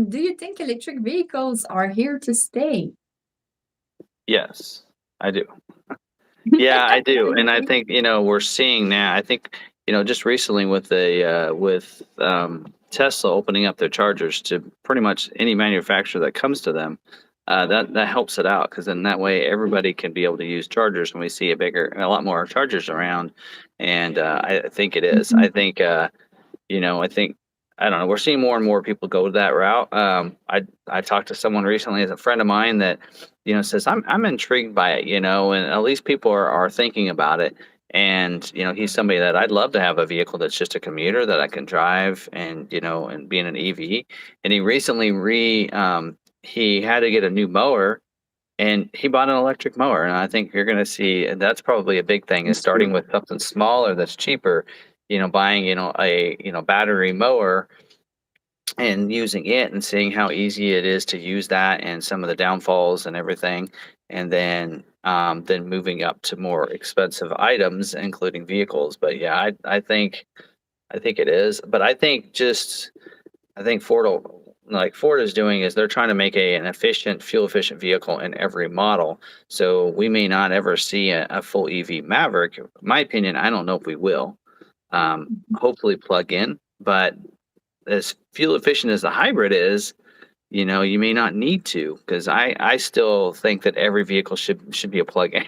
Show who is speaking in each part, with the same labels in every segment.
Speaker 1: Do you think electric vehicles are here to stay?
Speaker 2: Yes, I do. Yeah, I do, and I think, we're seeing now I think, just recently with Tesla opening up their chargers to pretty much any manufacturer that comes to them, that helps it out because then that way everybody can be able to use chargers, and we see a lot more chargers around, and, I think it is.
Speaker 1: Mhm.
Speaker 2: I think I don't know. We're seeing more and more people go that route. I talked to someone recently, as a friend of mine, that says I'm intrigued by it, and at least people are thinking about it. And he's somebody that I'd love to have a vehicle that's just a commuter that I can drive, and and be in an EV. And he recently he had to get a new mower, and he bought an electric mower. And I think you're going to see, and that's probably a big thing, is
Speaker 1: That's
Speaker 2: starting
Speaker 1: true.
Speaker 2: with something smaller that's cheaper, buying, a, battery mower and using it and seeing how easy it is to use that and some of the downfalls and everything. And then moving up to more expensive items, including vehicles. But yeah, I think it is. But I think Ford is doing is they're trying to make an efficient, fuel efficient vehicle in every model. So we may not ever see a full EV Maverick. In my opinion, I don't know if we will. Hopefully plug in, but as fuel efficient as the hybrid is, you may not need to, because I still think that every vehicle should be a plug-in.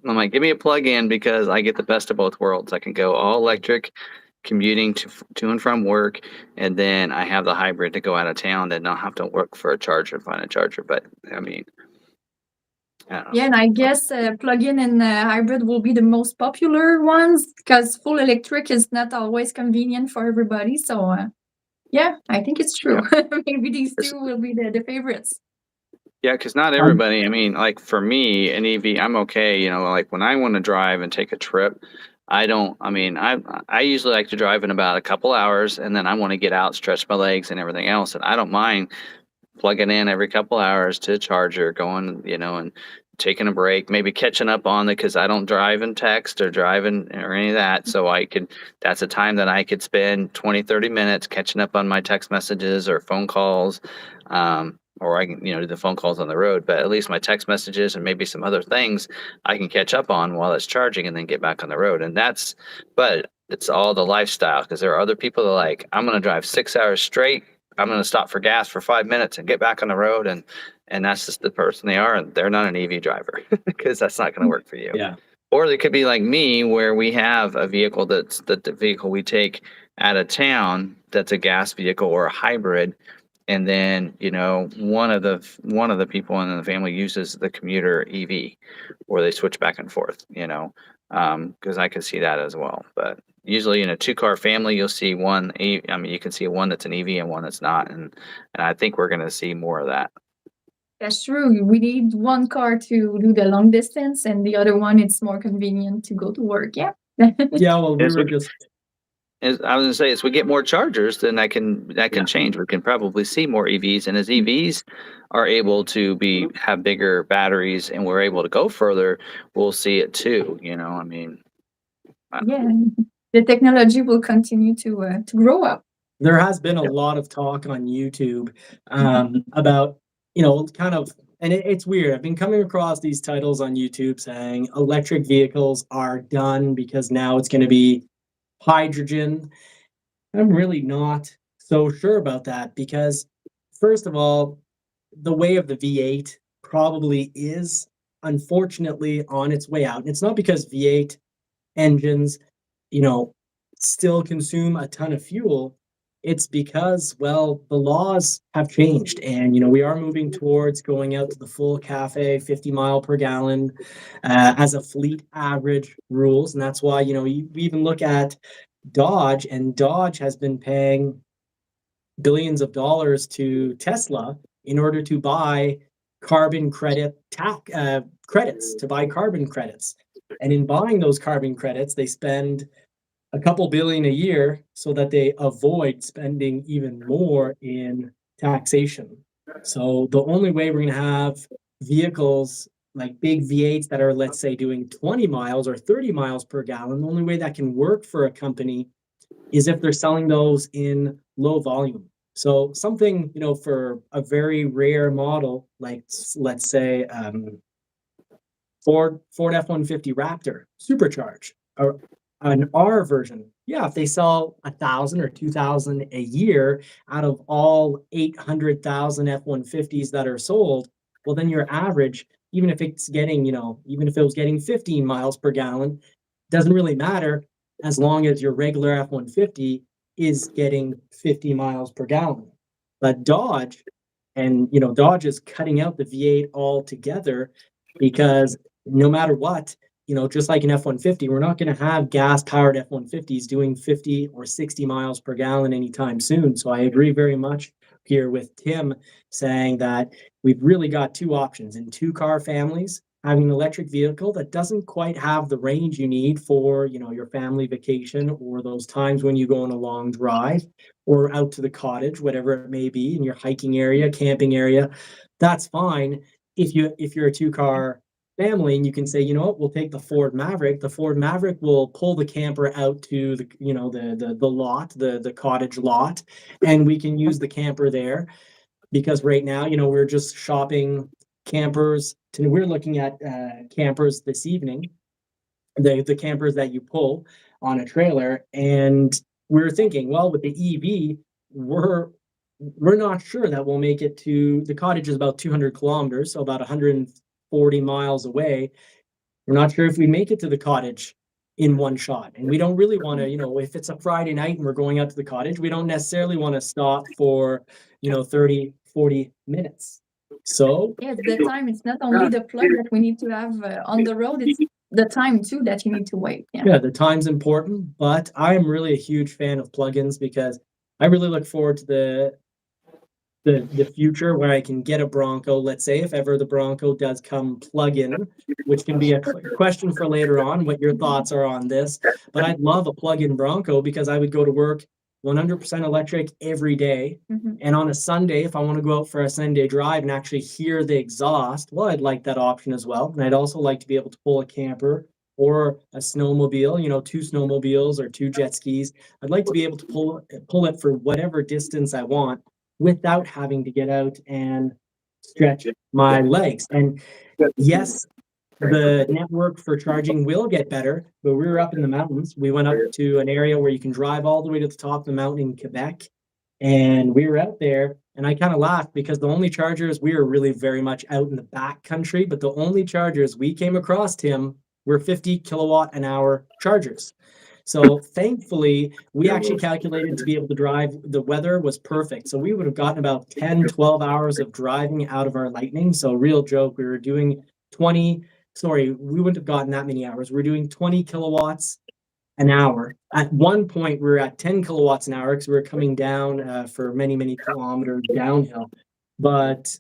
Speaker 2: I'm like, give me a plug-in because I get the best of both worlds. I can go all electric, commuting to and from work, and then I have the hybrid to go out of town and not have to work for a charger and find a charger. But I mean, I don't know.
Speaker 1: Yeah, and I guess plug-in and hybrid will be the most popular ones because full electric is not always convenient for everybody. So, yeah, I think it's true.
Speaker 2: Yeah.
Speaker 1: Maybe these two will be the favorites.
Speaker 2: Yeah, because not everybody. I mean, like for me, an EV, I'm okay. Like when I want to drive and take a trip, I don't. I mean, I usually like to drive in about a couple hours, and then I want to get out, stretch my legs, and everything else. And I don't mind plugging in every couple hours to a charger, going, and taking a break, maybe catching up on it because I don't drive and text or driving or any of that. So that's a time that I could spend 20, 30 minutes catching up on my text messages or phone calls. Or I can, do the phone calls on the road, but at least my text messages and maybe some other things I can catch up on while it's charging and then get back on the road. But it's all the lifestyle, because there are other people that are like, I'm going to drive 6 hours straight. I'm going to stop for gas for 5 minutes and get back on the road. And that's just the person they are. And they're not an EV driver because that's not going to work for you.
Speaker 3: Yeah.
Speaker 2: Or they could be like me, where we have a vehicle that's the vehicle we take out of town that's a gas vehicle or a hybrid. And then, one of the people in the family uses the commuter EV, or they switch back and forth, because I could see that as well. But usually in a two-car family, you'll see you can see one that's an EV and one that's not, and I think we're going to see more of that.
Speaker 1: That's true. We need one car to do the long distance, and the other one it's more convenient to go to work. Yeah.
Speaker 3: Yeah, well, we
Speaker 2: As
Speaker 3: were just
Speaker 2: as I was going to say, as we get more chargers, then that can
Speaker 3: Yeah.
Speaker 2: change. We can probably see more EVs, and as EVs are able to have bigger batteries, and we're able to go further, we'll see it too. I mean,
Speaker 1: Yeah, the technology will continue to grow up.
Speaker 3: There has been a lot of talk on YouTube about, kind of, and it's weird. I've been coming across these titles on YouTube saying electric vehicles are done because now it's going to be hydrogen. I'm really not so sure about that because, first of all, the way of the V8 probably is unfortunately on its way out. And it's not because V8 engines, you know, still consume a ton of fuel. It's because, well, the laws have changed and, we are moving towards going out to the full CAFE 50 mile per gallon as a fleet average rules. And that's why, we even look at Dodge, and Dodge has been paying billions of dollars to Tesla in order to buy carbon credits, to buy carbon credits. And in buying those carbon credits, they spend a couple billion a year so that they avoid spending even more in taxation. So the only way we're going to have vehicles like big V8s that are, let's say, doing 20 miles or 30 miles per gallon, the only way that can work for a company is if they're selling those in low volume. So something, for a very rare model, like let's say Ford F-150 Raptor supercharged, or an R version. Yeah, if they sell 1,000 or 2,000 a year out of all 800,000 F-150s that are sold, well, then your average, even if it's getting, even if it was getting 15 miles per gallon, doesn't really matter as long as your regular F-150 is getting 50 miles per gallon. But Dodge, and Dodge is cutting out the V8 altogether because no matter what, just like an F-150, we're not going to have gas-powered F-150s doing 50 or 60 miles per gallon anytime soon. So I agree very much here with Tim saying that we've really got two options in two-car families. Having an electric vehicle that doesn't quite have the range you need for, your family vacation or those times when you go on a long drive or out to the cottage, whatever it may be, in your hiking area, camping area, that's fine. If you're a two-car family and you can say, you know what, we'll take the Ford Maverick. The Ford Maverick will pull the camper out to the lot, the cottage lot, and we can use the camper there. Because right now, we're just shopping campers. We're looking at campers this evening, the campers that you pull on a trailer, and we're thinking, well, with the EV, we're not sure that we'll make it to the cottage is about 200 kilometers, so about 140 miles away. We're not sure if we make it to the cottage in one shot. And we don't really want to, if it's a Friday night and we're going out to the cottage, we don't necessarily want to stop for, 30, 40 minutes. So
Speaker 1: yeah, the time, it's not only the plug that we need to have on the road, it's the time too that you need to wait.
Speaker 3: Yeah, the time's important, but I'm really a huge fan of plugins because I really look forward to the future where I can get a Bronco, let's say, if ever the Bronco does come plug-in, which can be a question for later on, what your thoughts are on this. But I'd love a plug-in Bronco because I would go to work 100% electric every day.
Speaker 1: Mm-hmm.
Speaker 3: And on a Sunday, if I want to go out for a Sunday drive and actually hear the exhaust, well, I'd like that option as well. And I'd also like to be able to pull a camper or a snowmobile, two snowmobiles or two jet skis. I'd like to be able to pull it for whatever distance I want without having to get out and stretch my legs. And yes, the network for charging will get better, but we were up in the mountains. We went up to an area where you can drive all the way to the top of the mountain in Quebec. And we were out there, and I kind of laughed because the only chargers, we were really very much out in the back country, but the only chargers we came across, Tim, were 50 kilowatt an hour chargers. So thankfully, we actually calculated to be able to drive. The weather was perfect. So we would have gotten about 10, 12 hours of driving out of our Lightning. So real joke, we were doing we wouldn't have gotten that many hours. We're doing 20 kilowatts an hour. At one point, we were at 10 kilowatts an hour because we were coming down for many, many kilometers downhill. But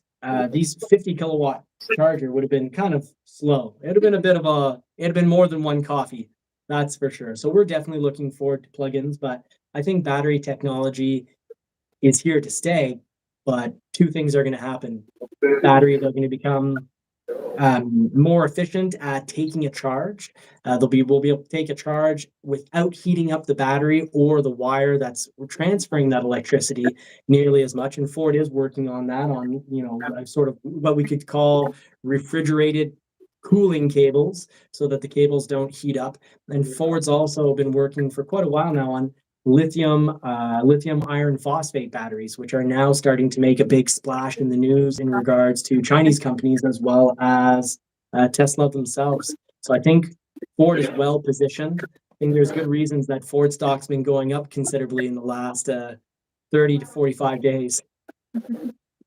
Speaker 3: these 50 kilowatt charger would have been kind of slow. It would have been more than one coffee. That's for sure. So we're definitely looking forward to plugins, but I think battery technology is here to stay. But two things are going to happen. Batteries are going to become more efficient at taking a charge. We'll be able to take a charge without heating up the battery or the wire that's transferring that electricity nearly as much. And Ford is working on that, on sort of what we could call refrigerated cooling cables so that the cables don't heat up. And Ford's also been working for quite a while now on lithium iron phosphate batteries, which are now starting to make a big splash in the news in regards to Chinese companies as well as Tesla themselves. So I think Ford is well positioned. I think there's good reasons that Ford stock's been going up considerably in the last 30 to 45 days.